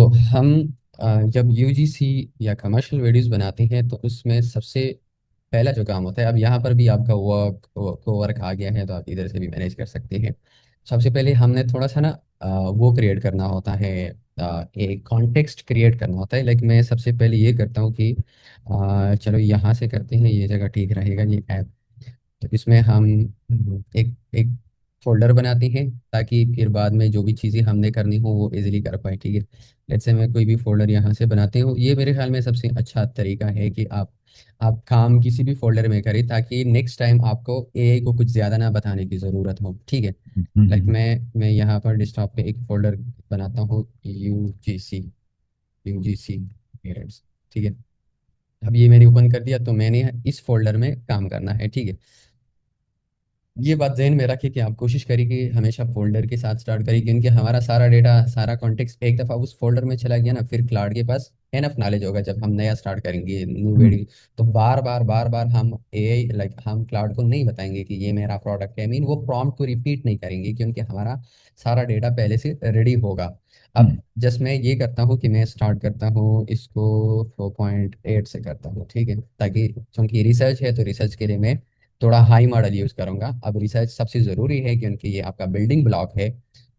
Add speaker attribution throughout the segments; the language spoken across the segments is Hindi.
Speaker 1: हम जब यूजीसी या कमर्शियल वीडियोस बनाते हैं तो उसमें सबसे पहला जो काम होता है, अब यहाँ पर भी आपका वर्क आ गया है तो आप इधर से भी मैनेज कर सकते हैं। सबसे पहले हमने थोड़ा सा ना वो क्रिएट करना होता है, एक कॉन्टेक्स्ट क्रिएट करना होता है। लाइक मैं सबसे पहले ये करता हूँ कि चलो यहाँ से करते हैं, ये जगह ठीक रहेगा, ये ऐप। तो इसमें हम एक एक फोल्डर बनाते हैं ताकि फिर बाद में जो भी चीज़ें हमने करनी हो वो इजीली कर पाए। ठीक है, जैसे मैं कोई भी फोल्डर यहाँ से बनाते हूँ, ये मेरे ख्याल में सबसे अच्छा तरीका है कि आप काम किसी भी फोल्डर में करें ताकि नेक्स्ट टाइम आपको एआई को कुछ ज़्यादा ना बताने की ज़रूरत हो। ठीक है, लाइक मैं यहाँ पर डेस्कटॉप पे एक फोल्डर बनाता हूँ, यूजीसी पेरेंट्स। ठीक है, अब ये मैंने ओपन कर दिया, तो मैंने इस फोल्डर में काम करना है। ठीक है, ये बात ध्यान में रखें कि आप कोशिश करें कि हमेशा फोल्डर के साथ स्टार्ट करें, क्योंकि हमारा सारा डेटा, सारा कॉन्टेक्स्ट एक दफ़ा उस फोल्डर में चला गया ना, फिर क्लाउड के पास एनफ नॉलेज होगा जब हम नया स्टार्ट करेंगे न्यू वेडिंग। तो बार बार हम एआई, लाइक हम क्लाउड को नहीं बताएंगे कि ये मेरा प्रोडक्ट है, मीन वो प्रॉम्प्ट को रिपीट नहीं करेंगे क्योंकि हमारा सारा डेटा पहले से रेडी होगा। अब जस्ट मैं ये करता हूँ कि मैं स्टार्ट करता हूँ इसको 4.8 से करता हूँ। ठीक है, ताकि चूंकि रिसर्च है तो रिसर्च के लिए मैं थोड़ा हाई मॉडल यूज़ करूंगा। अब रिसर्च सबसे ज़रूरी है क्योंकि ये आपका बिल्डिंग ब्लॉक है।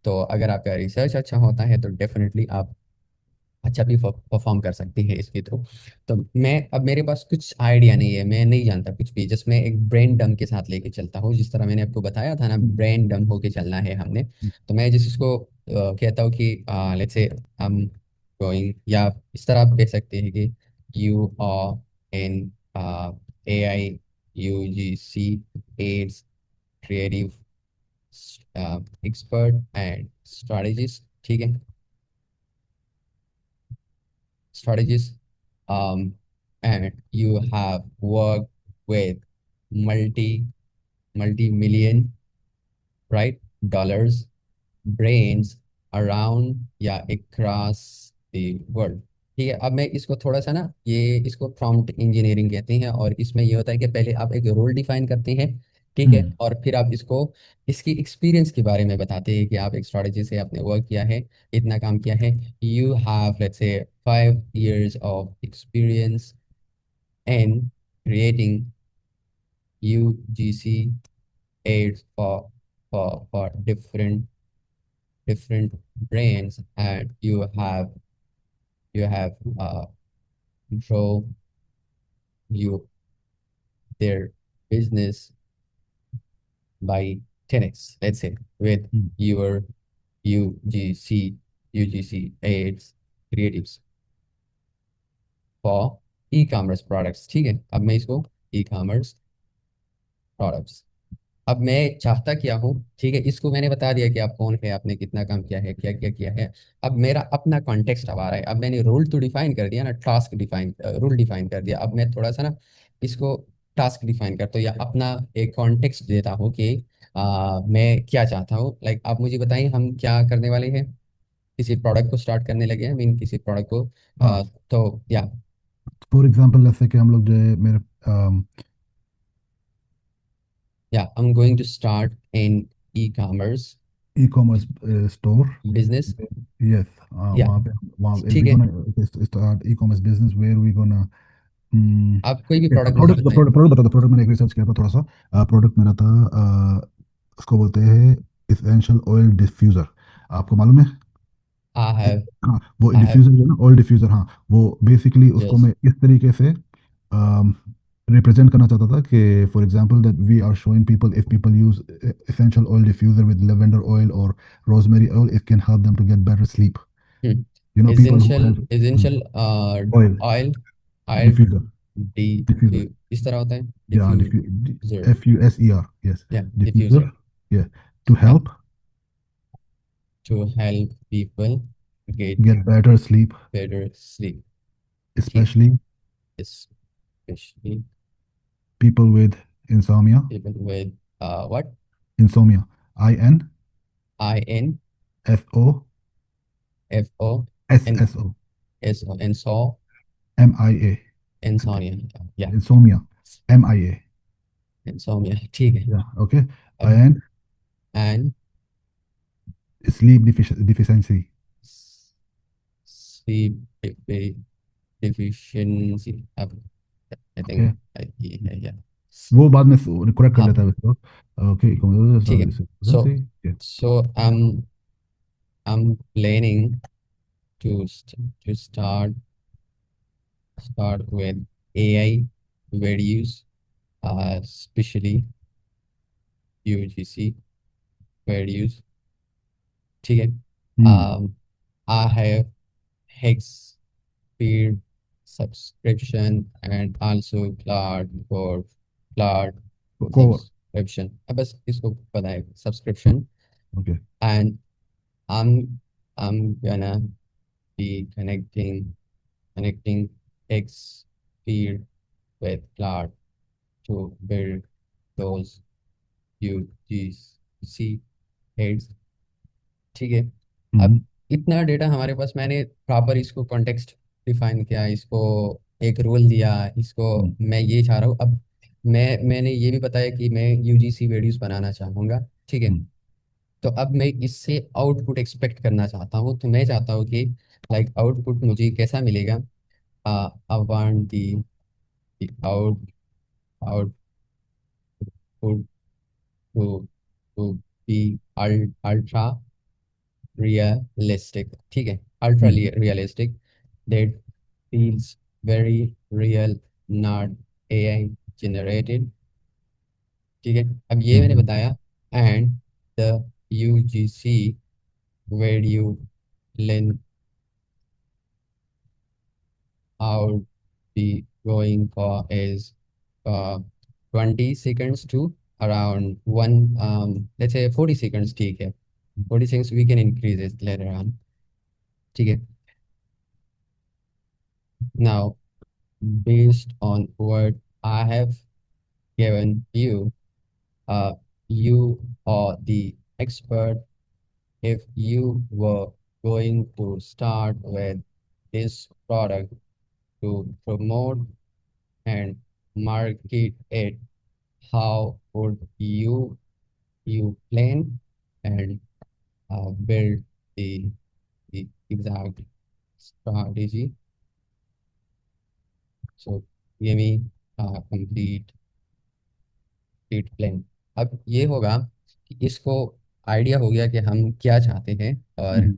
Speaker 1: तो अगर आपका रिसर्च अच्छा होता है तो डेफिनेटली आप अच्छा भी परफॉर्म कर सकती है इसके थ्रू। तो मैं, अब मेरे पास कुछ आइडिया नहीं है, मैं नहीं जानता कुछ भी, जस्ट मैं एक ब्रेन डम के साथ लेके चलता हूँ, जिस तरह मैंने आपको बताया था ना, ब्रेन डम होके चलना है हमने। तो मैं जिस इसको कहता हूँ कि लेट्स से हम गोइंग, या इस तरह आप कह सकते हैं कि you are in A I U G C ads creative expert and strategist. ठीक है, strategies, and you have worked with multi multi-million, right, dollars brains around या across the world। ठीक है, अब मैं इसको थोड़ा सा ना, ये इसको प्रॉम्प्ट इंजीनियरिंग कहते हैं, और इसमें ये होता है कि पहले आप एक रोल डिफाइन करते हैं। ठीक है, और फिर आप इसको, इसकी एक्सपीरियंस के बारे में बताते हैं कि आप एक स्ट्रेटजी से आपने वर्क किया है, इतना काम किया है। You have let's say 5 years of experience in creating UGC aids for different brands, and you have grow you their business by 10x, let's say, with your UGC UGC aids creatives for e-commerce products। ठीक है, अब मैं इसको e-commerce प्रोडक्ट्स, अब मैं चाहता क्या हूँ। ठीक है, इसको मैंने बता दिया कि आप कौन है, आपने कितना काम किया है, क्या क्या किया है। अब मेरा अपना कॉन्टेक्स्ट अब आ रहा है। अब मैंने रोल तो डिफाइन कर दिया ना, टास्क डिफाइन, रोल डिफाइन कर दिया। अब मैं थोड़ा सा ना इसको टास्क डिफाइन करता हूँ या अपना एक कॉन्टेक्स्ट देता हूँ कि मैं क्या चाहता हूँ। लाइक आप मुझे बताइए हम क्या करने वाले हैं, किसी प्रोडक्ट को स्टार्ट करने लगे हैं, मीन किसी प्रोडक्ट को।
Speaker 2: हाँ,
Speaker 1: तो या
Speaker 2: फॉर एग्जांपल जैसे कि हम लोग जो है मेरे
Speaker 1: I am going to start in e commerce
Speaker 2: e commerce store.
Speaker 1: Business.
Speaker 2: Yes,
Speaker 1: या
Speaker 2: वहाँ
Speaker 1: ठीक
Speaker 2: वी
Speaker 1: है,
Speaker 2: gonna start e commerce business where we gonna
Speaker 1: आप कोई भी प्रोडक्ट मुझे
Speaker 2: प्रोडक्ट
Speaker 1: बताएं।
Speaker 2: प्रोडक्ट बता दो। प्रोडक्ट मैंने एक रिसर्च किया था थोड़ा सा। प्रोडक्ट मेरा था, उसको बोलते हैं इसेंशियल ऑयल डिफ्यूज़र। आपको मालूम है?
Speaker 1: आई हैव
Speaker 2: हाँ, वो
Speaker 1: आई हैव
Speaker 2: डिफ्यूज़र जो है ना, ऑयल डिफ्यूज़र। हाँ, वो बेसिकली उसको
Speaker 1: यस।
Speaker 2: मैं इस तरीके से रिप्रेजेंट करना चाहता था कि for example that we are showing people, if people use essential oil diffuser with lavender oil or rosemary oil, it can help them to get better sleep. You know, people who
Speaker 1: essential
Speaker 2: have
Speaker 1: essential
Speaker 2: oil
Speaker 1: oil, oil
Speaker 2: diffuser,
Speaker 1: D
Speaker 2: diffuser.
Speaker 1: इस तरह होता है,
Speaker 2: Yeah,
Speaker 1: डिफ्यूजर।
Speaker 2: Fuser. Yes,
Speaker 1: या डिफ्यूजर,
Speaker 2: diffuser. Yeah, to
Speaker 1: या
Speaker 2: help
Speaker 1: to help people get
Speaker 2: get better sleep,
Speaker 1: better sleep. ठीक,
Speaker 2: especially
Speaker 1: especially
Speaker 2: people with insomnia.
Speaker 1: People with what,
Speaker 2: Insomnia. I
Speaker 1: I N
Speaker 2: F O
Speaker 1: F O
Speaker 2: S
Speaker 1: N
Speaker 2: S O
Speaker 1: S O N सो
Speaker 2: M I A.
Speaker 1: इंसोनिया। या
Speaker 2: Insomnia. MIA.
Speaker 1: इंसोमिया, ठीक है।
Speaker 2: Yeah. Okay.
Speaker 1: अब
Speaker 2: And
Speaker 1: and
Speaker 2: sleep deficiency.
Speaker 1: defi- deficiency अब आई
Speaker 2: ओके,
Speaker 1: थिंक ये है या
Speaker 2: वो बाद में करेक्ट कर
Speaker 1: हाँ
Speaker 2: लेता है वैसे तो। ओके,
Speaker 1: ठीक है सो
Speaker 2: सही।
Speaker 1: सो I'm planning to start with AI videos, especially UGC videos. ठीक है.
Speaker 2: हम्म।
Speaker 1: um, I have Hex feed subscription and also Cloud
Speaker 2: को
Speaker 1: subscription. अब बस इसको पता है subscription.
Speaker 2: Okay.
Speaker 1: And I'm gonna be connecting X feed with Cloud to build those UGC heads. ठीक है.
Speaker 2: हम्म।
Speaker 1: अब इतना डेटा हमारे पास, मैंने प्रॉपर इसको कॉन्टेक्स्ट डिफाइन किया, इसको एक रोल दिया, इसको
Speaker 2: हम्म।
Speaker 1: मैं ये चाह रहा हूँ अब. मैंने ये भी बताया कि मैं यूजीसी वीडियोस बनाना चाहूँगा. ठीक है.
Speaker 2: हम्म।
Speaker 1: तो अब मैं इससे आउटपुट एक्सपेक्ट करना चाहता हूँ, तो मैं चाहता हूँ कि लाइक आउटपुट मुझे कैसा मिलेगा. I want the out output to to be ultra realistic. ठीक है. Ultra
Speaker 2: hmm.
Speaker 1: Realistic that feels very real, not AI generated. ठीक है. अब ये मैंने
Speaker 2: हम्म।
Speaker 1: बताया. And the UGC video length out be going for is 20 seconds to around one, let's say 40 seconds. ठीक है. 40 seconds we can increase it later on. ठीक है. Now based on what I have given you, uh, you are the expert. If you were going to start with this product to promote and market it, how would you plan and build the exact strategy? So give me a complete plan. अब ये होगा कि इसको आइडिया हो गया कि हम क्या चाहते हैं. और
Speaker 2: हम्म।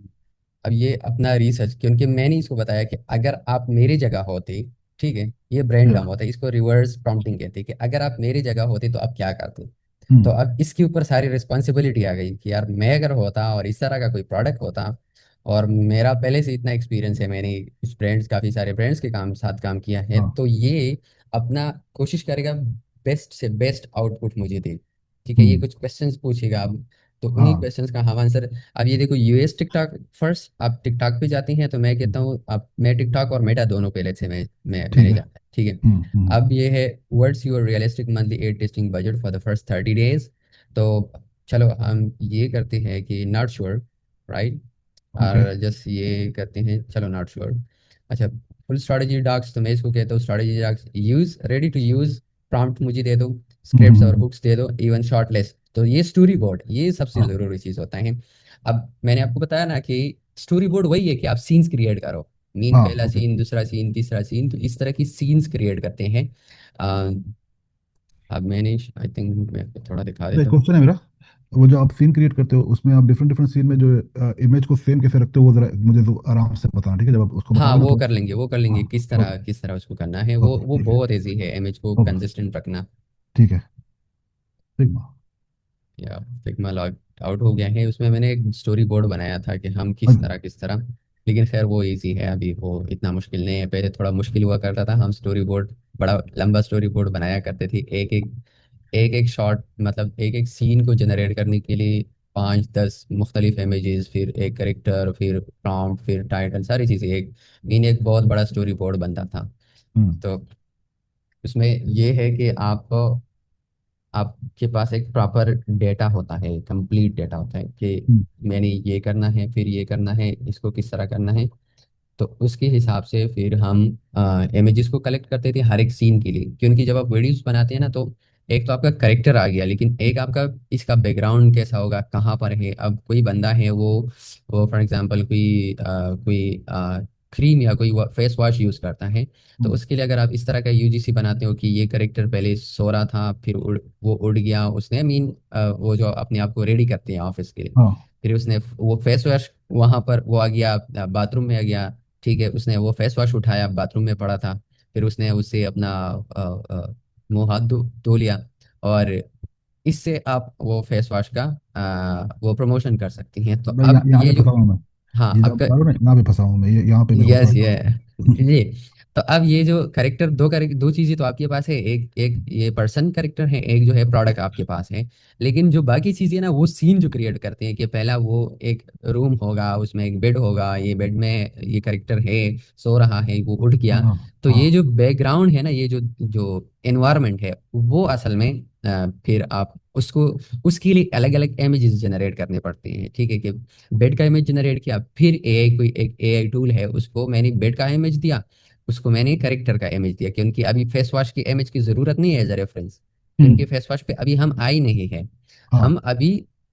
Speaker 1: अब ये अपना रिसर्च, क्योंकि मैंने इसको बताया कि अगर आप मेरी जगह होते, ठीक है, ये ब्रेन
Speaker 2: या।
Speaker 1: डम होता है, इसको रिवर्स प्रॉम्प्टिंग कहते हैं, कि अगर आप मेरी जगह होते तो आप क्या करते. तो
Speaker 2: हम्म।
Speaker 1: अब इसके ऊपर सारी रिस्पॉन्सिबिलिटी आ गई कि यार मैं अगर होता और इस तरह का कोई प्रोडक्ट होता, और मेरा पहले से इतना एक्सपीरियंस है, मैंने कुछ ब्रांड्स, काफ़ी सारे ब्रांड्स के साथ काम किया है,
Speaker 2: हाँ।
Speaker 1: तो ये अपना कोशिश करेगा बेस्ट से बेस्ट आउटपुट मुझे दे. ठीक है. ये
Speaker 2: हम्म।
Speaker 1: कुछ क्वेश्चंस पूछेगा अब, तो उन्हीं
Speaker 2: हाँ।
Speaker 1: क्वेश्चंस का हम आंसर. अब ये देखो, यूएस टिकटॉक फर्स्ट, आप टिकटॉक पे जाती हैं तो मैं कहता हूँ आप, मैं टिकटॉक और मेटा दोनों पहले से
Speaker 2: ठीक
Speaker 1: मैंने
Speaker 2: है।
Speaker 1: जाना है. ठीक है.
Speaker 2: हम्म।
Speaker 1: अब ये है, what's your realistic monthly ad testing budget for the first 30 days. तो चलो हम ये करते हैं कि नॉट श्योर, राइट.
Speaker 2: ओके।
Speaker 1: और जस्ट ये करते हैं, चलो नॉट श्योर. अच्छा. फुल स्ट्रेटजी डॉक्स, तो मैं इसको कहता हूँ strategy docs use ready to use. Prompt मुझे दे दो, स्क्रिप्ट्स और
Speaker 2: हम्म।
Speaker 1: हुक्स दे दो, इवन शॉर्ट लिस्ट. तो ये स्टोरी बोर्ड, ये सबसे
Speaker 2: हाँ।
Speaker 1: ज़रूरी चीज़ होता है. अब मैंने आपको बताया ना कि स्टोरी बोर्ड वही है कि आप सीन्स क्रिएट करो. मीन
Speaker 2: हाँ।
Speaker 1: पहला
Speaker 2: ओके।
Speaker 1: सीन, दूसरा सीन, तीसरा सीन, तो इस तरह की सीन्स क्रिएट करते हैं. अ, अब मैंने आई थिंक मैं आपको थोड़ा दिखा
Speaker 2: अरे
Speaker 1: देता हूँ.
Speaker 2: क्वेश्चन है मेरा, वो जो आप सीन क्रिएट करते हो उसमें आप डिफरेंट डिफरेंट सीन में जो इमेज को सेम कैसे रखते हो, वो जरा मुझे तो आराम से बताना, ठीक है, जब आप उसको
Speaker 1: हाँ
Speaker 2: बताओगे ना
Speaker 1: वो
Speaker 2: तो।
Speaker 1: कर लेंगे, वो कर लेंगे,
Speaker 2: हाँ।
Speaker 1: किस तरह
Speaker 2: ओके।
Speaker 1: किस तरह उसको करना है, वो
Speaker 2: ओके,
Speaker 1: वो
Speaker 2: ठीक है।
Speaker 1: बहुत ईजी है इमेज को
Speaker 2: ओके।
Speaker 1: कंसिस्टेंट रखना.
Speaker 2: ठीक है। सिग्मा।
Speaker 1: या फिग्मा लॉग आउट हो गया है. उसमें मैंने एक स्टोरी बोर्ड बनाया था कि हम
Speaker 2: अच्छा।
Speaker 1: किस तरह, लेकिन खैर वो इजी है अभी, वो इतना मुश्किल नहीं है. पहले थोड़ा मुश्किल हुआ करता था. हम स्टोरी बोर्ड, बड़ा लंबा स्टोरी बोर्ड बनाया करते थे, एक एक शॉट, मतलब एक एक सीन को जनरेट करने के लिए 5-10 मुख्तलिफ इमेजेस, फिर एक करेक्टर, फिर प्रॉम्प्ट, फिर टाइटल, सारी चीज़ें एक इन एक बहुत बड़ा स्टोरी बोर्ड बनता था.
Speaker 2: हम्म।
Speaker 1: तो उसमें ये है कि आपके पास एक प्रॉपर डेटा होता है, कंप्लीट डेटा होता है कि
Speaker 2: हम्म।
Speaker 1: मैंने ये करना है, फिर ये करना है, इसको किस तरह करना है. तो उसके हिसाब से फिर हम इमेजेस को कलेक्ट करते थे हर एक सीन के लिए, क्योंकि जब आप वीडियोस बनाते हैं ना, तो एक तो आपका करेक्टर आ गया, लेकिन एक आपका इसका बैकग्राउंड कैसा होगा, कहाँ पर है. अब कोई बंदा है, वो फॉर एग्जांपल कोई क्रीम या कोई फेस वॉश यूज़ करता है, तो
Speaker 2: हम्म,
Speaker 1: उसके लिए अगर आप इस तरह का यूजीसी बनाते हो कि ये करेक्टर पहले सो रहा था, फिर वो उड़ गया, उसने मीन वो जो अपने आप को रेडी करते हैं ऑफिस के लिए,
Speaker 2: हाँ
Speaker 1: फिर उसने वो फेस वॉश वहां पर वो आ गया, बाथरूम में आ गया, ठीक है, उसने वो फेस वॉश उठाया, बाथरूम में पड़ा था, फिर उसने उससे अपना मुंह हाथ धो लिया, और इससे आप वो फेस वॉश का वो प्रमोशन कर सकती हैं। तो
Speaker 2: मैं
Speaker 1: अब
Speaker 2: यहाँ पे
Speaker 1: ये जो,
Speaker 2: फंसा हूँ मैं।
Speaker 1: हाँ
Speaker 2: ये जो आप
Speaker 1: अब,
Speaker 2: बता रहे हो ना, यहाँ पे फंसा हूँ मैं, ये यहाँ पे मेरे को थोड़ा
Speaker 1: यस ये
Speaker 2: डाउट
Speaker 1: ये तो अब ये जो करेक्टर, दो चीजें तो आपके पास है, एक एक ये पर्सन करेक्टर है, एक जो है प्रोडक्ट आपके पास है। लेकिन जो बाकी चीजें ना, वो सीन जो क्रिएट करते हैं कि पहला वो एक रूम होगा, उसमें एक बेड होगा, ये बेड में ये करेक्टर है, सो रहा है, वो उठ गया।
Speaker 2: हाँ
Speaker 1: तो ये
Speaker 2: हाँ
Speaker 1: जो बैकग्राउंड है ना, ये जो जो एनवायरनमेंट है, वो असल में फिर आप उसको, उसके लिए अलग अलग इमेजेस जनरेट करने पड़ते हैं, ठीक है, कि बेड का इमेज जनरेट किया, फिर एआई, कोई एक एआई टूल है, उसको मैंने बेड का इमेज दिया, उसको मैंने करेक्टर का इमेज दिया, क्योंकि अभी फेस वॉश की इमेज की जरूरत नहीं है एज अ रेफरेंस, क्योंकि
Speaker 2: हम्म,
Speaker 1: फेस वॉश पे अभी हम आई नहीं है। हम
Speaker 2: हाँ
Speaker 1: अभी,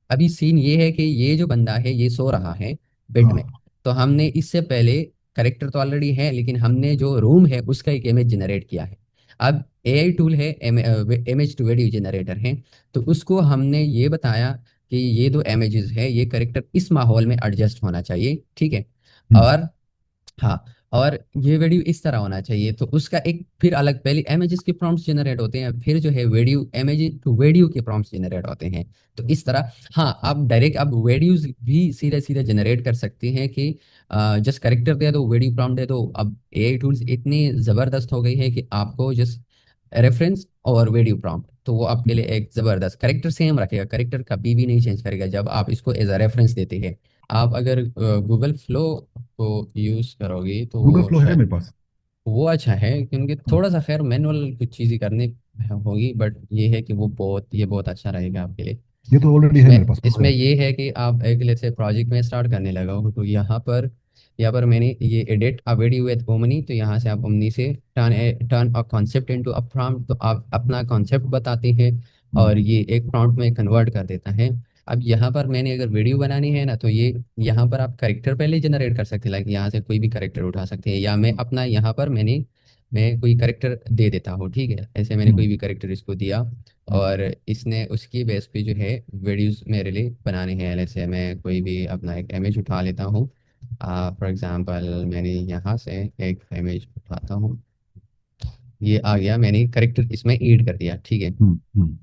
Speaker 1: अभी सीन ये है कि ये जो बंदा है ये सो रहा है बेड में,
Speaker 2: हाँ
Speaker 1: तो हमने इससे पहले, करेक्टर तो ऑलरेडी है, लेकिन हमने जो रूम है उसका एक इमेज जनरेट किया है। अब एआई टूल है, इमेज टू वीडियो जनरेटर है, तो उसको हमने ये बताया कि ये दो इमेजेस है, ये करेक्टर इस माहौल में एडजस्ट होना चाहिए, ठीक है,
Speaker 2: हम्म
Speaker 1: और हाँ, और ये वीडियो इस तरह होना चाहिए, तो उसका एक फिर अलग, पहले इमेजेस के प्रॉम्प्ट्स जनरेट होते हैं, फिर जो है वीडियो, इमेज टू वीडियो के प्रॉम्प्ट्स जनरेट होते हैं। तो इस तरह, हाँ, आप डायरेक्ट आप वीडियोस भी सीधे सीधे जनरेट कर सकते हैं कि जस्ट करेक्टर दे दो, वीडियो प्रॉम्प्ट दे दो। अब एआई टूल्स इतनी जबरदस्त हो गई है कि आपको जस्ट रेफरेंस और वीडियो प्रॉम्प्ट, तो वो आपके लिए एक जबरदस्त, करेक्टर सेम रखेगा, करेक्टर कभी भी नहीं चेंज करेगा जब आप इसको एज अ रेफरेंस देते हैं। आप अगर गूगल फ्लो को यूज करोगे तो
Speaker 2: गूगल
Speaker 1: वो
Speaker 2: फ्लो है
Speaker 1: शायद,
Speaker 2: मेरे पास।
Speaker 1: वो अच्छा है, क्योंकि
Speaker 2: हाँ,
Speaker 1: थोड़ा सा खैर मैनुअल कुछ चीजें करनी होगी, बट ये है कि वो बहुत, ये बहुत अच्छा रहेगा आपके लिए।
Speaker 2: ये तो ऑलरेडी है मेरे
Speaker 1: इसमें
Speaker 2: पास, प्रो
Speaker 1: इसमें
Speaker 2: है।
Speaker 1: ये है कि आप एक जैसे प्रोजेक्ट में स्टार्ट करने लगा हो, तो यहाँ पर मैंने ये edit a video with omni, तो यहाँ से आप ओमनी से turn a concept into a prompt, तो आप अपना कॉन्सेप्ट बताते हैं, और
Speaker 2: हम्म
Speaker 1: ये एक प्रॉम्प्ट में कन्वर्ट कर देता है। अब यहाँ पर मैंने अगर वीडियो बनानी है ना, तो ये यहाँ पर आप करेक्टर पहले जनरेट कर सकते हैं, लाइक यहाँ से कोई भी करेक्टर उठा सकते हैं, या मैं अपना यहाँ पर मैं कोई करेक्टर दे देता हूँ, ठीक है, ऐसे मैंने
Speaker 2: हम्म
Speaker 1: कोई भी करेक्टर इसको दिया,
Speaker 2: हम्म
Speaker 1: और इसने उसकी बेस पे जो है वीडियोस मेरे लिए बनाने हैं। जैसे मैं कोई भी अपना एक इमेज उठा लेता हूँ, फॉर एग्जांपल मैंने यहाँ से एक इमेज उठाता हूँ, ये आ गया, मैंने करेक्टर इसमें ऐड कर दिया, ठीक है।
Speaker 2: हम्म।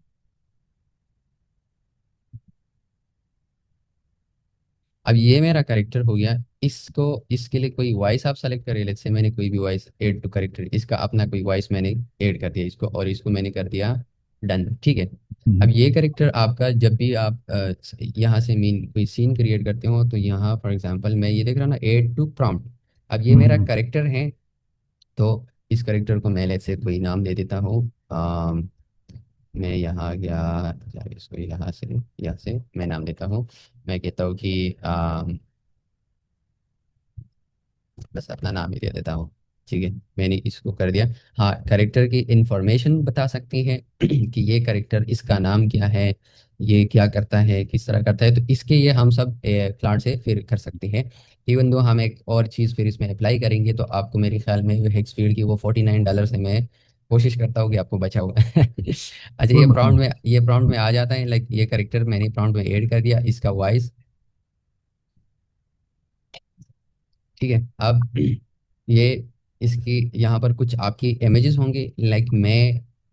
Speaker 1: अब ये मेरा करेक्टर हो गया, इसको, इसके लिए कोई वॉइस आप सेलेक्ट करिए, जैसे मैंने कोई भी वॉइस ऐड टू करेक्टर, इसका अपना कोई वॉइस मैंने ऐड कर दिया इसको, और इसको मैंने कर दिया डन, ठीक है। अब
Speaker 2: हम्म
Speaker 1: ये करेक्टर आपका, जब भी आप यहाँ से मीन कोई सीन क्रिएट करते हो, तो यहाँ फॉर एग्जांपल मैं ये देख रहा हूँ ना, ऐड टू प्रॉम्प्ट, अब ये मेरा
Speaker 2: हम्म
Speaker 1: करेक्टर है, तो इस करेक्टर को मैं से कोई नाम दे देता हूँ। मैं यहाँ आ गया, इसको यहाँ से मैं नाम देता हूँ, मैं कहता हूँ कि बस अपना नाम ही दे देता हूँ, ठीक है, मैंने इसको कर दिया। हाँ, करेक्टर की इंफॉर्मेशन बता सकती हैं कि ये करेक्टर, इसका नाम क्या है, ये क्या करता है, किस तरह करता है, तो इसके ये हम सब क्लाउड से फिर कर सकते हैं। इवन दो हम एक और चीज़ फिर इसमें अप्लाई करेंगे, तो आपको मेरे ख्याल में हेक्सफील्ड की वो $49 से मैं कोशिश करता हूँ कि आपको बचा हुआ अच्छा,
Speaker 2: कोई मसला नहीं।
Speaker 1: ये प्रॉम्प्ट में आ जाता है, लाइक ये करेक्टर मैंने प्रॉम्प्ट में ऐड कर दिया, इसका वॉइस, ठीक है। अब ये, इसकी यहाँ पर कुछ आपकी इमेजेस होंगे, लाइक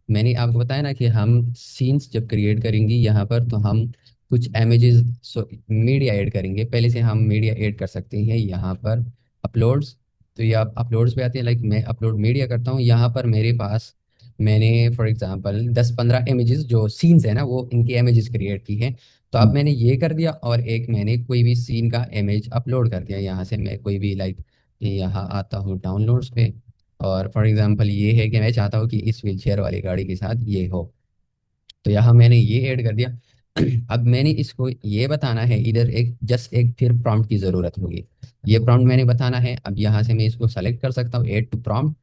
Speaker 1: मैंने आपको बताया ना कि हम सीन्स जब क्रिएट करेंगे यहाँ पर, तो हम कुछ इमेजेस मीडिया ऐड करेंगे, पहले से हम मीडिया ऐड कर सकते हैं यहाँ पर, अपलोड्स, तो ये आप अपलोड्स पे आते हैं, लाइक मैं अपलोड मीडिया करता हूँ, यहाँ पर मेरे पास मैंने फॉर एग्जांपल 10-15 इमेजेस जो सीन्स है ना, वो इनकी इमेजेस क्रिएट की है। तो अब
Speaker 2: हम्म
Speaker 1: मैंने ये कर दिया, और एक मैंने कोई भी सीन का इमेज अपलोड कर दिया, यहाँ से मैं कोई भी लाइक यहाँ आता हूँ डाउनलोड्स पे, और फॉर एग्जांपल ये है कि मैं चाहता हूँ कि इस व्हीलचेयर वाली गाड़ी के साथ ये हो, तो यहाँ मैंने ये ऐड कर दिया। अब मैंने इसको ये बताना है, इधर एक जस्ट एक फिर प्रॉम्प्ट की ज़रूरत होगी, ये प्रॉम्प्ट मैंने बताना है। अब यहाँ से मैं इसको सेलेक्ट कर सकता हूँ, ऐड टू प्रॉम्प्ट।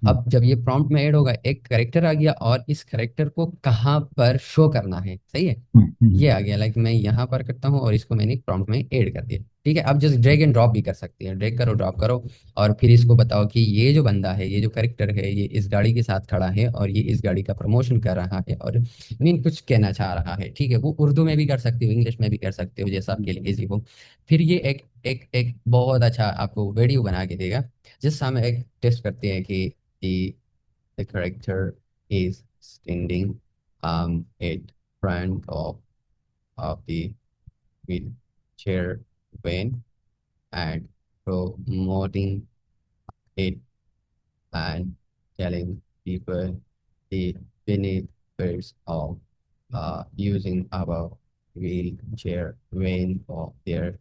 Speaker 2: हम्म
Speaker 1: अब जब ये प्रॉम्प्ट में ऐड होगा, एक करेक्टर आ गया, और इस करेक्टर को कहाँ पर शो करना है, सही है,
Speaker 2: हम्म हम्म
Speaker 1: ये आ गया, लाइक मैं यहाँ पर करता हूँ, और इसको मैंने प्रॉम्प्ट में ऐड कर दिया। ठीक है, आप जस्ट ड्रैग एंड ड्रॉप भी कर सकते हैं, ड्रैग करो ड्रॉप करो, और फिर इसको बताओ कि ये जो बंदा है, ये जो करेक्टर है, ये इस गाड़ी के साथ खड़ा है और ये इस गाड़ी का प्रमोशन कर रहा है और मीन कुछ कहना चाह रहा है। ठीक है, वो उर्दू में भी कर सकते हो, इंग्लिश में भी कर सकते हो, जैसा आपके लिए इजी हो। फिर ये एक एक एक बहुत अच्छा आपको वीडियो बना के देगा, जिस हम एक टेस्ट करते हैं कि the character is standing in front of the wheelchair van and promoting it and telling people the benefits of using our wheelchair van for their,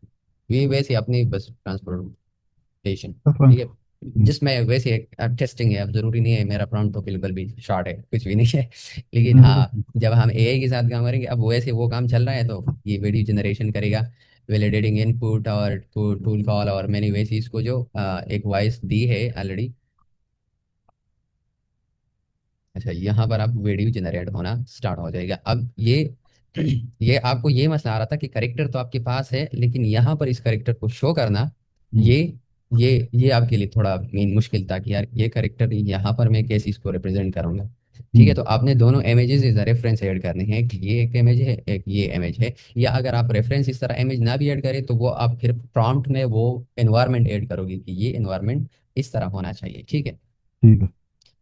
Speaker 1: ये वैसे अपनी बस ट्रांसपोर्टेशन।
Speaker 2: That's fine.
Speaker 1: ठीक है, जिसमें वैसे टेस्टिंग है, अब जरूरी नहीं है मेरा प्रॉम्प्ट तो बिल्कुल भी शॉर्ट है, कुछ भी नहीं है। लेकिन
Speaker 2: No,
Speaker 1: हाँ, जब हम एआई के साथ काम करेंगे, अब वैसे वो काम चल रहा है तो ये वीडियो जनरेशन करेगा, वैलिडेटिंग इनपुट और टूल कॉल और मैंने वैसे इसको जो एक वॉइस दी है ऑलरेडी। अच्छा, यहाँ पर आप वीडियो जनरेट होना स्टार्ट हो जाएगा। अब ये ये आपको ये मसला आ रहा था कि करेक्टर तो आपके पास है, लेकिन यहाँ पर इस करेक्टर को शो करना,
Speaker 2: mm,
Speaker 1: ये ये आपके लिए थोड़ा मेन मुश्किल था कि यार ये करेक्टर यहाँ पर मैं कैसे इसको रिप्रेजेंट करूंगा। ठीक है,
Speaker 2: mm,
Speaker 1: तो आपने दोनों इमेजेस इस रेफरेंस ऐड करने हैं कि ये एक इमेज है, एक ये इमेज है। या अगर आप रेफरेंस इस तरह इमेज ना भी ऐड करें तो वो आप फिर प्रॉम्प्ट में वो एनवायरनमेंट ऐड करोगे कि ये एनवायरनमेंट इस तरह होना चाहिए। ठीक है।
Speaker 2: ठीक है,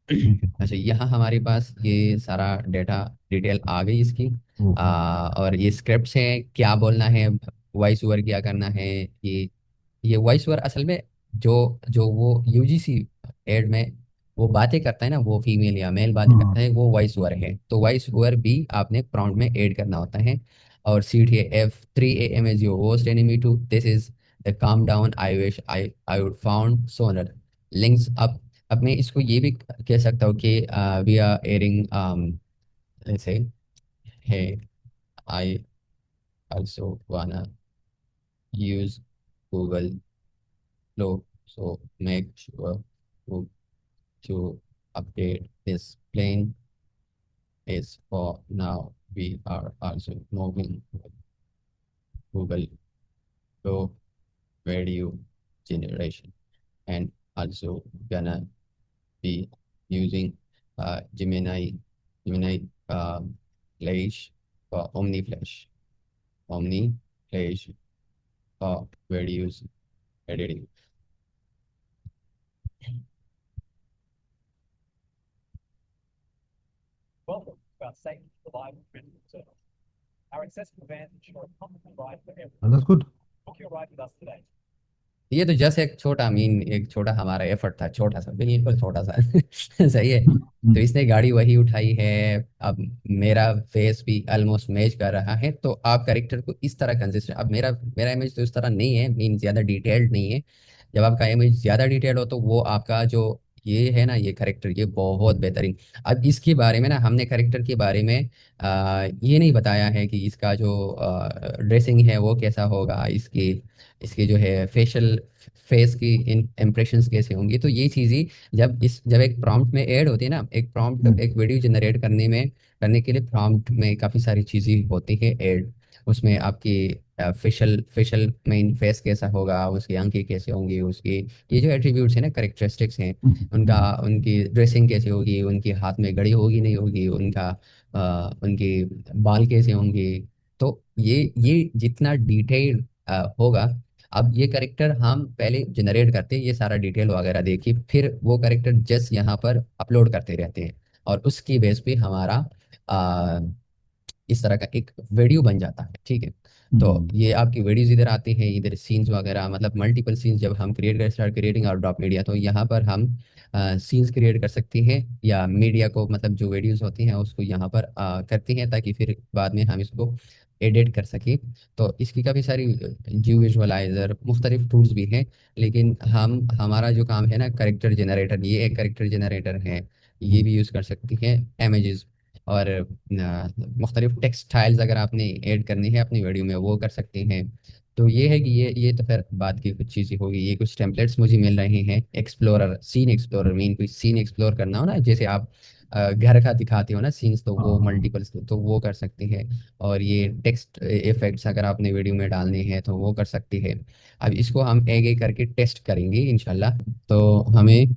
Speaker 2: ठीक है।
Speaker 1: अच्छा, यहाँ हमारे पास ये सारा डेटा डिटेल आ गई इसकी।
Speaker 2: ओके।
Speaker 1: और ये स्क्रिप्ट्स हैं, क्या बोलना है, वॉइस ओवर क्या करना है। ये वॉइस ओवर असल में जो जो वो यूजीसी एड में वो बातें करता है ना, वो फीमेल या मेल बातें
Speaker 2: हाँ।
Speaker 1: करता है, वो वॉइस ओवर है। तो वॉइस ओवर भी आपने प्रॉम्प्ट में ऐड करना होता है। और CTF 3 AM is your worst enemy to this is the calm down I wish I would found sooner links up। अब मैं इसको ये भी कह सकता हूँ कि वी आर एयरिंग ऐसे है, आई also wanna use Google Flow, so make sure to, to update this plane is for now. We are also moving with Google Flow video generation and also gonna be using Gemini Flash for Omni Flash for videos editing.
Speaker 3: Welcome to our safe, reliable rental service. Our accessible vans ensure a comfortable ride for everyone.
Speaker 2: That's good.
Speaker 3: Book your ride with us today.
Speaker 1: ये तो जस्ट एक छोटा मीन एक छोटा हमारा एफर्ट था, छोटा सा, बिल्कुल छोटा सा। सही है। तो
Speaker 2: Mm,
Speaker 1: इसने गाड़ी वही उठाई है। अब मेरा फेस भी ऑलमोस्ट मैच कर रहा है, तो आप कैरेक्टर को इस तरह कंसिस्टेंट, अब मेरा मेरा इमेज तो इस तरह नहीं है, मीन ज्यादा डिटेल्ड नहीं है। जब आपका इमेज ज्यादा डिटेल्ड हो तो वो आपका जो ये है ना, ये करेक्टर ये बहुत बेहतरीन। अब इसके बारे में ना, हमने करेक्टर के बारे में ये नहीं बताया है कि इसका जो ड्रेसिंग है वो कैसा होगा, इसकी इसकी जो है फेशियल फेस की इन इम्प्रेशंस कैसे होंगी। तो ये चीज़ें जब एक प्रॉम्प्ट में ऐड होती है ना, एक प्रॉम्प्ट
Speaker 2: mm,
Speaker 1: एक वीडियो जनरेट करने के लिए प्रॉम्प्ट में काफ़ी सारी चीज़ें होती है ऐड। उसमें आपकी फेशियल फेशियल मेन फेस कैसा होगा, उसकी आंखें कैसे होंगी, उसकी ये जो एट्रीब्यूट्स हैं ना, करेक्टरिस्टिक्स हैं, उनका
Speaker 2: mm,
Speaker 1: उनकी ड्रेसिंग कैसे होगी, उनके हाथ में घड़ी होगी नहीं होगी, उनके बाल कैसे होंगे। तो ये जितना डिटेल होगा, अब ये करेक्टर हम पहले जनरेट करते हैं, ये सारा डिटेल वगैरह देखिए, फिर वो करेक्टर जस्ट यहाँ पर अपलोड करते रहते हैं और उसकी बेस पे हमारा आ, इस तरह का एक वीडियो बन जाता है। ठीक है, तो
Speaker 2: mm,
Speaker 1: ये आपकी वीडियोस इधर आती हैं, इधर सीन्स वगैरह, मतलब मल्टीपल सीन्स जब हम क्रिएट कर स्टार्ट क्रिएटिंग और ड्रॉप मीडिया, तो यहाँ पर हम सीन्स क्रिएट कर सकते हैं या मीडिया को, मतलब जो वीडियोस होती हैं उसको यहाँ पर करते हैं, ताकि फिर बाद में हम इसको एडिट कर सकें। तो इसकी काफ़ी सारी जी विजुअलाइजर मुख्तलिफ टूल्स भी हैं, लेकिन हम हमारा जो काम है ना, करेक्टर जनरेटर, ये एक करेक्टर जनरेटर है, ये
Speaker 2: mm,
Speaker 1: भी यूज़ कर सकती हैं इमेजेस। और मुख्तलिफ टेक्स्ट स्टाइल्स अगर आपने ऐड करनी है अपनी वीडियो में वो कर सकते हैं। तो ये है कि ये तो फिर बात की कुछ चीज़ें होगी। ये कुछ टेम्पलेट्स मुझे मिल रहे हैं, एक्सप्लोरर सीन एक्सप्लोरर, मीन कोई सीन एक्सप्लोर करना हो ना, जैसे आप घर का दिखाते हो ना सीन्स, तो वो
Speaker 2: हाँ।
Speaker 1: मल्टीपल, तो वो कर सकती है। और ये टेक्स्ट इफेक्ट्स अगर आपने वीडियो में डालने हैं तो वो कर सकती है। अब इसको हम एक एक करके टेस्ट करेंगे इंशाल्लाह। तो हमें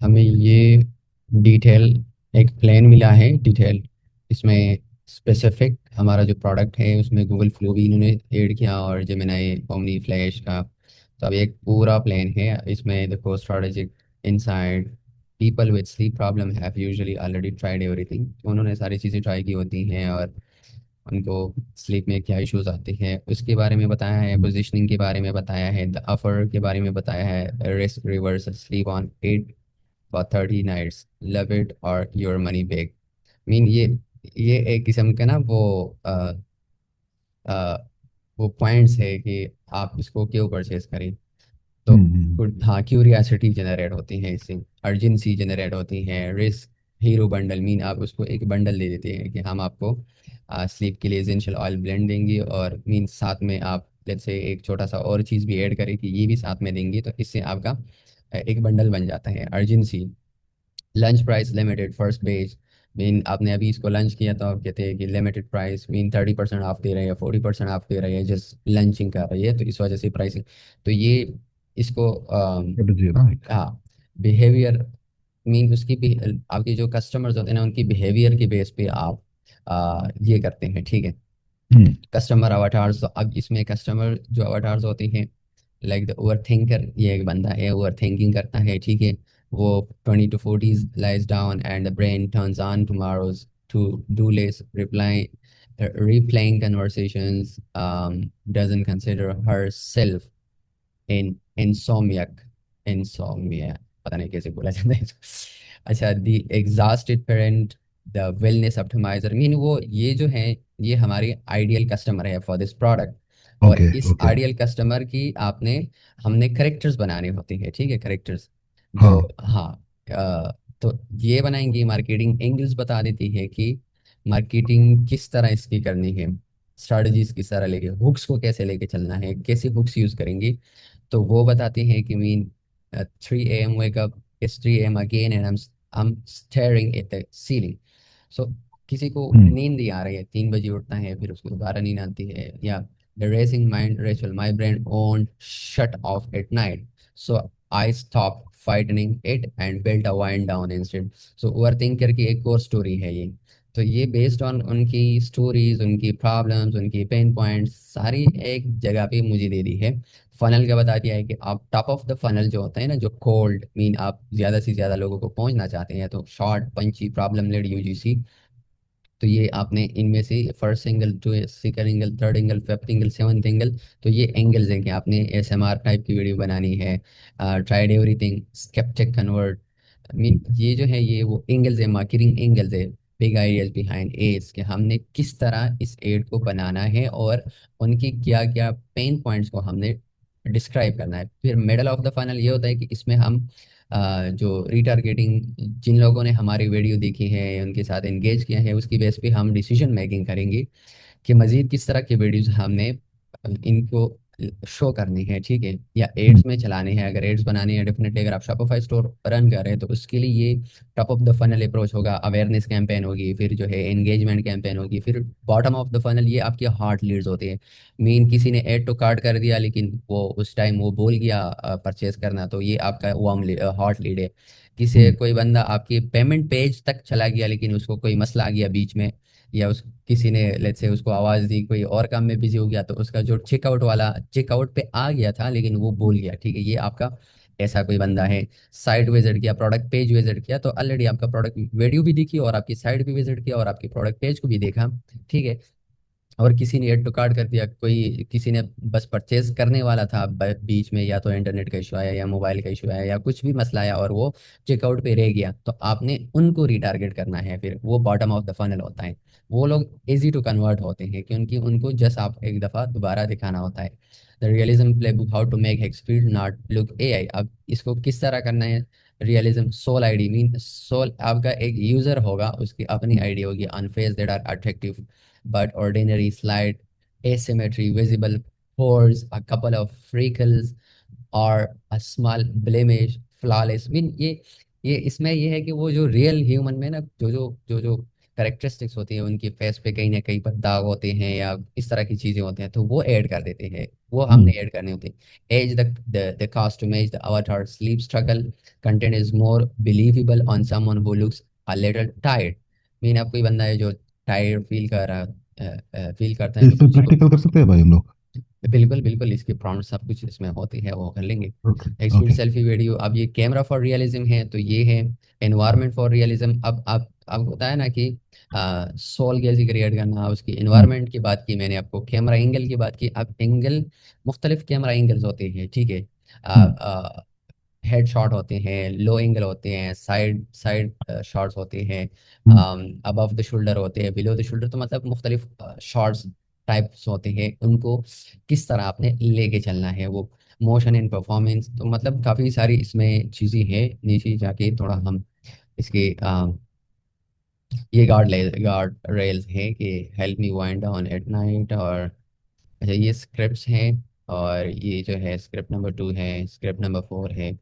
Speaker 1: हमें ये डिटेल एक प्लान मिला है, डिटेल। इसमें स्पेसिफिक हमारा जो प्रोडक्ट है उसमें गूगल फ्लो भी इन्होंने ऐड किया, और जेमिनाई ओमनी फ्लैश का। तो अब एक पूरा प्लान है इसमें, देखो strategic inside, people with sleep problem have usually already tried everything. उन्होंने सारी चीज़ें ट्राई की होती हैं, और उनको स्लीप में क्या इश्यूज आते हैं उसके बारे में बताया है, पोजीशनिंग के बारे में बताया है, द अफर के बारे में बताया है, risk reversal, sleep on it for 30 nights, love it और योर मनी बैक। मीन ये एक किस्म का ना अ, वो पॉइंट्स है कि आप इसको क्यों परचेज करें। तो
Speaker 2: हम्म।
Speaker 1: हाँ, क्यूरियासिटी जनरेट होती है इससे, अर्जेंसी जनरेट होती है, रिस्क, हीरो बंडल, मीन आप उसको एक बंडल दे देते हैं कि हम आपको स्लीप के लिए एसेंशियल ऑयल ब्लेंड देंगे, और मीन साथ में आप जैसे एक छोटा सा और चीज़ भी ऐड करें कि ये भी साथ में देंगे, तो इससे आपका एक बंडल बन जाता है। Urgency, lunch price limited first page, mean आपने अभी इसको लंच किया तो आप कहते हैं कि लिमिटेड प्राइस, मीन 30% ऑफ दे रहे हैं, 40% ऑफ दे रहे हैं, जस्ट लंचिंग कर रही है तो इस वजह से प्राइसिंग। तो ये इसको
Speaker 2: स्ट्रेटजी है ना एक।
Speaker 1: हाँ, बिहेवियर, मीन उसकी भी आपके जो कस्टमर्स होते हैं ना उनकी बिहेवियर के बेस पे आप ये करते हैं, ठीक है।
Speaker 2: हम्म।
Speaker 1: कस्टमर अवतार्स, तो अब इसमें कस्टमर जो अवतार्स होते हैं, लाइक द ओवर थिंकर, ये एक बंदा है ओवर थिंकिंग करता है, ठीक है। वो 20 to 40s lies down and the brain turns on tomorrow's to do list reply, replaying conversations, doesn't consider herself an insomniac, insomnia, पता नहीं कैसे बोला जाता है। अच्छा, the exhausted parent, the wellness optimizer, mean वो ये जो है ये हमारी आइडियल कस्टमर है फॉर दिस प्रोडक्ट। और
Speaker 2: ओके
Speaker 1: इस
Speaker 2: ओके।
Speaker 1: आइडियल कस्टमर की आपने हमने करेक्टर्स बनाने होते हैं, ठीक है, करेक्टर्स जो,
Speaker 2: हाँ।
Speaker 1: हाँ, तो ये बनाएंगे। मार्केटिंग एंगल्स बता देती है कि मार्केटिंग किस तरह इसकी करनी है, स्ट्रेटजीज किस तरह लेके, हुक्स को कैसे लेके चलना है, कैसे हुक्स यूज करेंगे। तो वो बताते हैं कि mean 3 a.m. wake up, it's 3 a.m. again and I'm staring at the ceiling. सो किसी को
Speaker 2: हम्म।
Speaker 1: नींद नहीं आ रही है, 3 बजे उठना है, फिर उसको दोबारा नींद आती है, या the racing mind ritual, my brain won't shut off at night, so I stop fighting it and built a wind down instead. So over thinker की एक और स्टोरी है ये। तो ये बेस्ड ऑन उनकी स्टोरीज, उनकी प्रॉब्लम्स, उनकी पेन पॉइंट्स सारी एक जगह पे मुझे दे दी है। फनल का बता दिया है कि आप टॉप ऑफ द फनल जो होता है ना, जो कोल्ड, मीन आप ज़्यादा से ज़्यादा लोगों को पहुंचना चाहते हैं, तो short punchy problem led UGC. तो ये आपने इनमें से first angle, to second angle, third angle, fifth angle, seventh angle, तो ये एंगल्स हैं कि आपने एसएमआर टाइप की वीडियो बनानी है, tried everything, skeptic convert, mean ये जो है ये वो एंगल्स है, मार्केटिंग एंगल्स है, बिग आइडियाज बिहाइंड एड्स, कि हमने किस तरह इस एड को बनाना है, और उनकी क्या क्या पेन पॉइंट्स को हमने डिस्क्राइब करना है। फिर मिडल ऑफ द फाइनल ये होता है कि इसमें हम जो रीटारगेटिंग, जिन लोगों ने हमारी वीडियो देखी है उनके साथ एंगेज किया है, उसकी बेस पे हम डिसीजन मेकिंग करेंगे कि मजीद किस तरह के वीडियोस हमने इनको शो करनी है, ठीक है, या
Speaker 2: हम्म।
Speaker 1: एड्स में चलाने हैं। अगर एड्स बनानी है, डेफिनेटली अगर आप शॉपिफाई स्टोर रन कर रहे हैं तो उसके लिए ये top of the funnel approach होगा, अवेयरनेस कैंपेन होगी, फिर जो है एंगेजमेंट कैंपेन होगी, फिर बॉटम ऑफ द फनल ये आपके हार्ट लीड्स होते हैं। मीन किसी ने ऐड टू कार्ट कर दिया लेकिन वो उस टाइम वो भूल गया परचेज करना, तो ये आपका वार्म हार्ट लीड है। किसी
Speaker 2: हम्म।
Speaker 1: कोई बंदा आपके पेमेंट पेज तक चला गया लेकिन उसको कोई मसला आ गया बीच में, या उस किसी ने लेट्स से उसको आवाज़ दी, कोई और काम में बिजी हो गया, तो उसका जो चेकआउट वाला चेकआउट पे आ गया था लेकिन वो भूल गया, ठीक है, ये आपका ऐसा कोई बंदा है। साइट विजिट किया, प्रोडक्ट पेज विजिट किया, तो ऑलरेडी आपका प्रोडक्ट वीडियो भी देखी और आपकी साइट भी विजिट किया और आपकी प्रोडक्ट पेज को भी देखा, ठीक है। और किसी ने एड टू कार्ट कर दिया, कोई किसी ने बस परचेज करने वाला था, बीच में या तो इंटरनेट का इशू आया या मोबाइल का इशू आया या कुछ भी मसला आया और वो चेकआउट पे रह गया, तो आपने उनको रिटारगेट करना है। फिर वो बॉटम ऑफ द फनल होता है, वो लोग इजी टू कन्वर्ट होते हैं क्योंकि उनको जस्ट आप एक दफ़ा दोबारा दिखाना होता है। The realism playbook, how to make Higgsfield not look AI. अब इसको किस तरह करना है, realism, soul ID, mean soul आपका एक यूजर होगा, उसकी अपनी आईडी होगी, on face that are attractive but ordinary, slight asymmetry, visible pores, a couple of freckles, or a small blemish, flawless. I mean, ये ये इसमें ये है कि वो जो रियल ह्यूमन में ना जो करेक्टरिस्टिक्स होती हैं उनकी फेस पे कहीं ना कहीं पर दाग होते हैं या इस तरह की चीजें होती हैं, तो वो ऐड कर देते हैं, वो हमने
Speaker 2: हम्म।
Speaker 1: ऐड करने होते हैं। As the costume age the avatar sleep struggle content is more believable on someone who looks a little tired। Mean अब कोई बंदा है जो टायर्ड फील कर रहा फील करता है
Speaker 2: तो
Speaker 1: तो
Speaker 2: इस पे
Speaker 1: उसको
Speaker 2: प्रैक्टिकल कर सकते हैं भाई हम लोग?
Speaker 1: बिल्कुल बिल्कुल इसके प्रॉम्प्ट सब कुछ इसमें होती है, वो कर लेंगे।
Speaker 2: ओके।
Speaker 1: एक स्पीड
Speaker 2: ओके।
Speaker 1: सेल्फी वीडियो, अब ये कैमरा फॉर रियलिज्म है तो ये है एनवायरनमेंट फॉर रियलिज्म। अब आप बताया ना कि सोल कैसे क्रिएट करना, उसकी
Speaker 2: हम्म।
Speaker 1: एनवायरनमेंट की बात की मैंने आपको, कैमरा एंगल की बात की। अब एंगल, मुख्तलिफ कैमरा एंगल्स होते हैं, ठीक है।
Speaker 2: हम्म।
Speaker 1: हेड शॉट होते हैं, लो एंगल होते हैं, साइड साइड शॉट्स होते हैं,
Speaker 2: हम्म।
Speaker 1: अबव द शोल्डर होते हैं, बिलो द शोल्डर, तो मतलब मुख्तलिफ शॉट्स टाइप्स होते हैं। उनको किस तरह आपने लेके चलना है, वो मोशन एंड परफॉर्मेंस, तो मतलब काफ़ी सारी इसमें चीज़ें हैं। नीचे जाके थोड़ा हम इसके ये गार्ड रेल्स हैं कि help me wind down at night, और अच्छा ये स्क्रिप्ट्स हैं। और ये जो है स्क्रिप्ट नंबर 2 है, स्क्रिप्ट नंबर 4 है,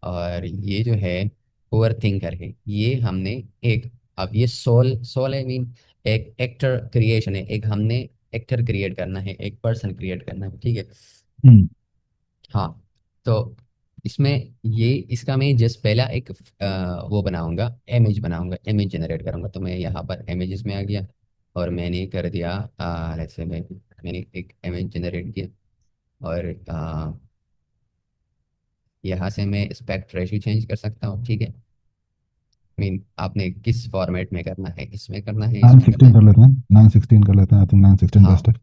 Speaker 1: और ये जो है ओवर थिंकर है। ये हमने एक, अब ये सोल सोल आई मीन एक एक्टर क्रिएशन है, एक हमने एक्टर क्रिएट करना है, एक पर्सन क्रिएट करना है, ठीक है।
Speaker 2: हम्म।
Speaker 1: हाँ, तो इसमें ये इसका मैं जस्ट पहला एक वो बनाऊंगा, इमेज बनाऊंगा, इमेज जनरेट करूंगा। तो मैं यहाँ पर इमेजेस में आ गया और मैंने कर दिया let's say मैंने एक इमेज जनरेट किया, और यहाँ से मैं एस्पेक्ट रेशियो चेंज कर सकता हूँ, ठीक है। मीन आपने किस फॉर्मेट में करना है, इसमें करना है,
Speaker 2: नाइन
Speaker 1: इसमें करना
Speaker 2: सिक्सटीन
Speaker 1: है।
Speaker 2: कर लेते हैं, 916 कर लेते हैं, आई थिंक 916
Speaker 1: हाँ,
Speaker 2: बेस्ट है।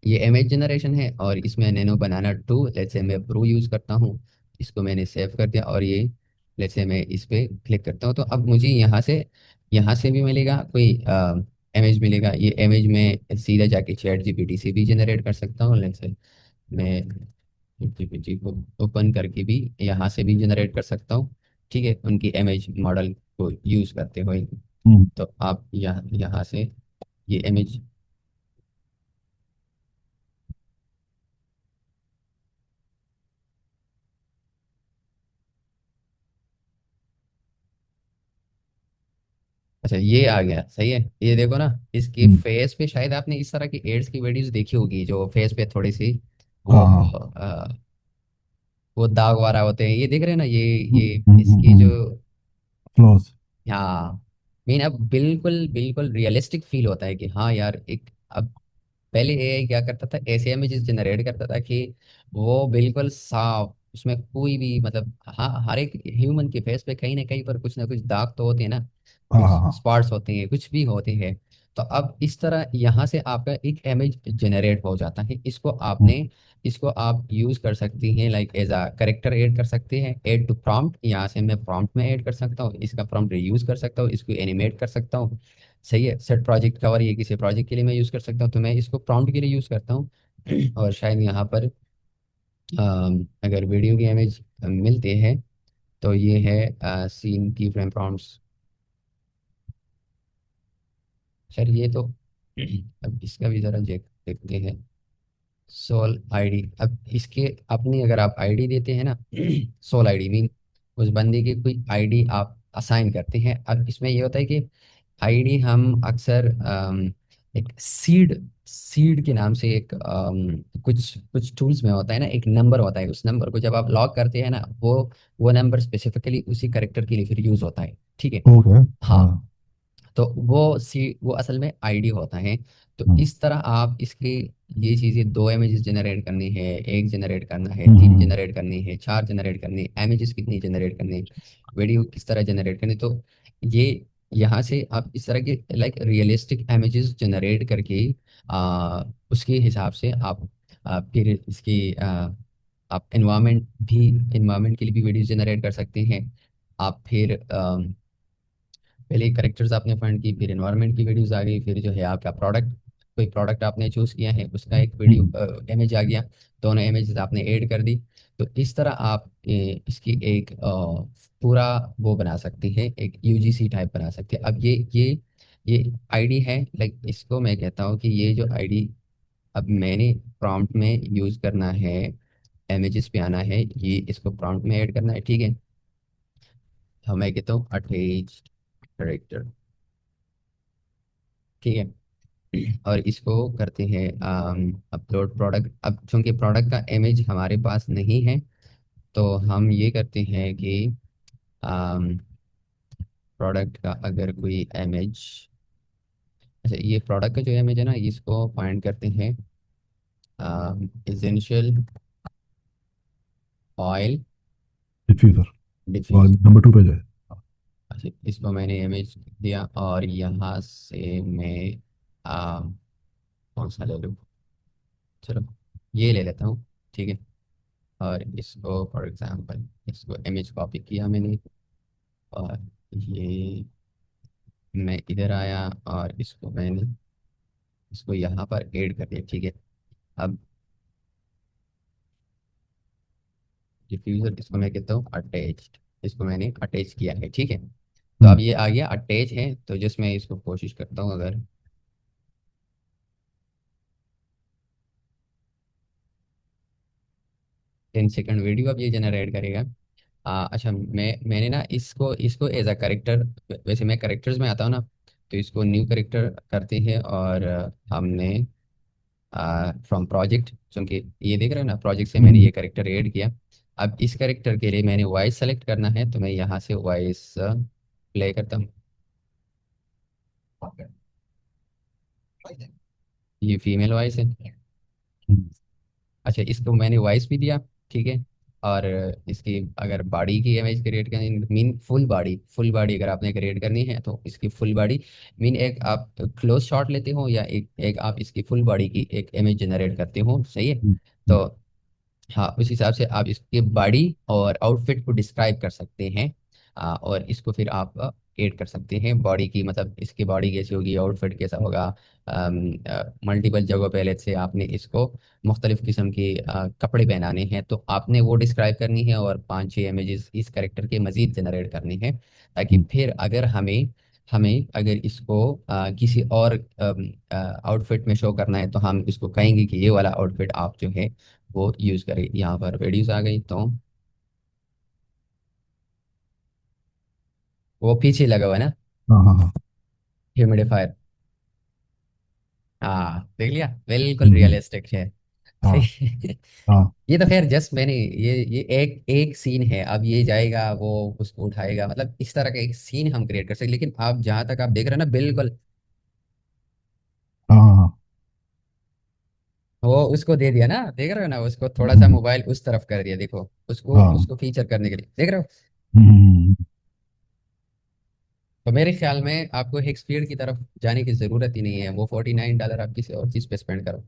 Speaker 1: ये इमेज जनरेशन है और इसमें नैनो बनाना 2, लेट्स से मैं प्रो यूज़ करता हूँ। इसको मैंने सेव कर दिया, और ये लेट्स से मैं इस पे क्लिक करता हूँ, तो अब मुझे यहाँ से भी मिलेगा कोई इमेज मिलेगा। ये इमेज में सीधा जाके चैट जीपीटी से भी जनरेट कर सकता हूँ। लेट्स से मैं जीपीटी को ओपन करके भी यहाँ से भी जनरेट कर सकता हूँ, ठीक है, उनकी इमेज मॉडल को यूज़ करते हुए।
Speaker 2: हम्म।
Speaker 1: तो आप यहाँ से ये इमेज, अच्छा ये आ गया, सही है। ये देखो ना, इसके
Speaker 2: हम्म।
Speaker 1: फेस पे शायद आपने इस तरह की एड्स की वीडियोस देखी होगी, जो फेस पे थोड़ी सी वो
Speaker 2: हाँ हाँ।
Speaker 1: वो दाग वारा होते हैं, ये देख रहे हैं ना, ये इसकी जो,
Speaker 2: हम्म। फ्लॉस।
Speaker 1: हाँ, मीन अब बिल्कुल बिल्कुल रियलिस्टिक फील होता है कि हाँ यार, एक अब पहले एआई क्या करता था, ऐसे इमेजेस जनरेट करता था कि वो बिल्कुल साफ, उसमें कोई भी मतलब, हाँ, हर एक ह्यूमन के फेस पे कहीं ना कुछ दाग तो होते हैं ना,
Speaker 2: हाँ
Speaker 1: कुछ
Speaker 2: हाँ हाँ।
Speaker 1: स्पॉट्स होते हैं, कुछ भी होते हैं। तो अब इस तरह यहाँ से आपका एक इमेज जनरेट हो जाता है।
Speaker 2: हम्म।
Speaker 1: इसको आप यूज कर सकती हैं, like as a character add कर सकते हैं, ऐड टू प्रॉम्प्ट, यहाँ से मैं प्रॉम्प्ट में ऐड कर सकता हूँ, इसका प्रॉम्प्ट रीयूज कर सकता हूँ, इसको एनिमेट कर सकता हूँ। सही है, सेट प्रोजेक्ट कवर, ये किसी प्रोजेक्ट के लिए मैं यूज़ कर सकता हूँ, तो मैं इसको प्रॉम्प्ट के लिए यूज़ करता हूँ। और शायद यहाँ पर अगर वीडियो की इमेज मिलते हैं तो ये है सीन की फ्रेम प्रॉम्प्ट्स। सर ये तो अब इसका भी ज़रा देखते हैं। सोल आईडी, अब इसके अपनी अगर आप आईडी देते हैं ना, सोल आईडी मीन उस बंदे की कोई आईडी आप असाइन करते हैं। अब इसमें ये होता है कि आईडी हम अक्सर एक सीड सीड के नाम से एक कुछ कुछ टूल्स में होता है ना, एक नंबर होता है, उस नंबर को जब आप लॉक करते हैं ना, वो नंबर स्पेसिफिकली उसी करेक्टर के लिए फिर यूज होता है, ठीक है।
Speaker 2: ओके।
Speaker 1: हाँ,
Speaker 2: हाँ।
Speaker 1: तो वो असल में आईडी होता है। तो
Speaker 2: हम्म।
Speaker 1: इस तरह आप इसके ये चीज़ें, 2 इमेजेस जनरेट करनी है, एक जनरेट करना है,
Speaker 2: हम्म।
Speaker 1: 3 जनरेट करनी है, 4 जनरेट करनी है, इमेजेस कितनी जनरेट करनी है, वीडियो किस तरह जनरेट करनी है, तो ये यहाँ से आप इस तरह के लाइक रियलिस्टिक इमेजेस जनरेट करके उसके हिसाब से आप फिर इसकी आप इन्वायरमेंट के लिए भी वीडियो जनरेट कर सकते हैं। आप फिर पहले करेक्टर्स आपने फाइंड की, फिर एनवायरनमेंट की वीडियोस आ गई, फिर जो है आपका प्रोडक्ट, कोई प्रोडक्ट आपने चूज किया है उसका एक वीडियो
Speaker 2: हम्म।
Speaker 1: इमेज आ गया, दोनों इमेजेस आपने ऐड कर दी। तो इस तरह आप इसकी एक पूरा वो बना सकते हैं, एक यूजीसी टाइप बना सकते हैं। अब ये आईडी है, लाइक इसको मैं कहता हूँ कि ये जो आईडी अब मैंने प्रॉम्प्ट में यूज करना है, इमेजेस पे आना है, ये इसको प्रॉम्प्ट में ऐड करना है, ठीक है। तो मैं कहता हूँ अटैच कैरेक्टर, ठीक है। और इसको करते हैं अपलोड प्रोडक्ट। अब चूंकि प्रोडक्ट का इमेज हमारे पास नहीं है, तो हम ये करते हैं कि प्रोडक्ट का अगर कोई इमेज, अच्छा ये प्रोडक्ट का जो इमेज है ना, इसको फाइंड करते हैं एसेंशियल ऑयल
Speaker 2: डिफ्यूजर, और
Speaker 1: डिफ्यूज।
Speaker 2: नंबर 2 पे जाए।
Speaker 1: अच्छा इसको मैंने इमेज दिया, और यहाँ से मैं आ, कौन सा ले लूँ, चलो ये ले लेता हूँ, ठीक है। और इसको फॉर एग्जांपल इसको इमेज कॉपी किया मैंने, और ये मैं इधर आया और इसको मैंने इसको यहाँ पर ऐड कर दिया, ठीक है। अब डिफ्यूजर, इसको मैं कहता हूँ अटैच्ड, इसको मैंने अटैच किया है, ठीक है। तो
Speaker 2: हम्म।
Speaker 1: अब ये आ गया अटैच है, तो जस्ट मैं इसको कोशिश करता हूँ अगर 10 सेकंड वीडियो अब ये जनरेट करेगा। अच्छा मैंने ना इसको इसको एज अ करेक्टर, वैसे मैं करेक्टर्स में आता हूँ ना, तो इसको न्यू करेक्टर करते हैं। और हमने फ्रॉम प्रोजेक्ट, क्योंकि ये देख रहे हो ना, प्रोजेक्ट से मैंने
Speaker 2: हम्म।
Speaker 1: ये करेक्टर ऐड किया। अब इस करेक्टर के लिए मैंने वॉइस सेलेक्ट करना है, तो मैं यहाँ से वॉइस प्ले करता हूँ। ये फीमेल वॉइस है।
Speaker 2: हम्म।
Speaker 1: अच्छा इसको मैंने वॉइस भी दिया, ठीक है। और इसकी अगर बॉडी की इमेज क्रिएट करनी, मीन फुल बॉडी अगर आपने क्रिएट करनी है, तो इसकी फुल बॉडी, मीन एक आप क्लोज शॉट लेते हो, या एक एक आप इसकी फुल बॉडी की एक इमेज जनरेट करते हो, सही है।
Speaker 2: हम्म। हम्म।
Speaker 1: तो हाँ उस हिसाब से आप इसके बॉडी और आउटफिट को डिस्क्राइब कर सकते हैं। और इसको फिर आप ऐड कर सकते हैं बॉडी की, मतलब इसकी बॉडी कैसी होगी, आउटफिट कैसा होगा। मल्टीपल जगहों पहले से आपने इसको मुख्तलिफ किस्म के कपड़े पहनाने हैं, तो आपने वो डिस्क्राइब करनी है, और 5-6 इमेजेस इस करेक्टर के मज़ीद जनरेट करनी है, ताकि
Speaker 2: हम्म।
Speaker 1: फिर अगर हमें हमें अगर इसको किसी और आउटफिट में शो करना है, तो हम इसको कहेंगे कि ये वाला आउटफिट आप जो है वो यूज़ करें। यहाँ पर वीडियोस आ गई, तो वो पीछे लगा हुआ है ना,
Speaker 2: हाँ हाँ हाँ।
Speaker 1: ह्यूमिडिफायर। हाँ देख लिया, बिल्कुल
Speaker 2: हम्म।
Speaker 1: रियलिस्टिक है।
Speaker 2: हाँ
Speaker 1: सही।
Speaker 2: हाँ
Speaker 1: ये तो खैर जस्ट मैंने ये एक एक सीन है, अब ये जाएगा वो उसको उठाएगा, मतलब इस तरह का एक सीन हम क्रिएट कर सकते, लेकिन आप जहां तक आप देख रहे हैं ना, बिल्कुल
Speaker 2: हाँ हाँ हाँ।
Speaker 1: वो उसको दे दिया ना, देख रहे हो ना, उसको थोड़ा सा
Speaker 2: हम्म।
Speaker 1: मोबाइल उस तरफ कर दिया, देखो उसको
Speaker 2: हाँ।
Speaker 1: उसको फीचर करने के लिए, देख रहे हो।
Speaker 2: हम्म।
Speaker 1: तो मेरे ख्याल में आपको हेक्सपीड की तरफ जाने की ज़रूरत ही नहीं है, वो $49 आप किसी और चीज़ पे स्पेंड करो।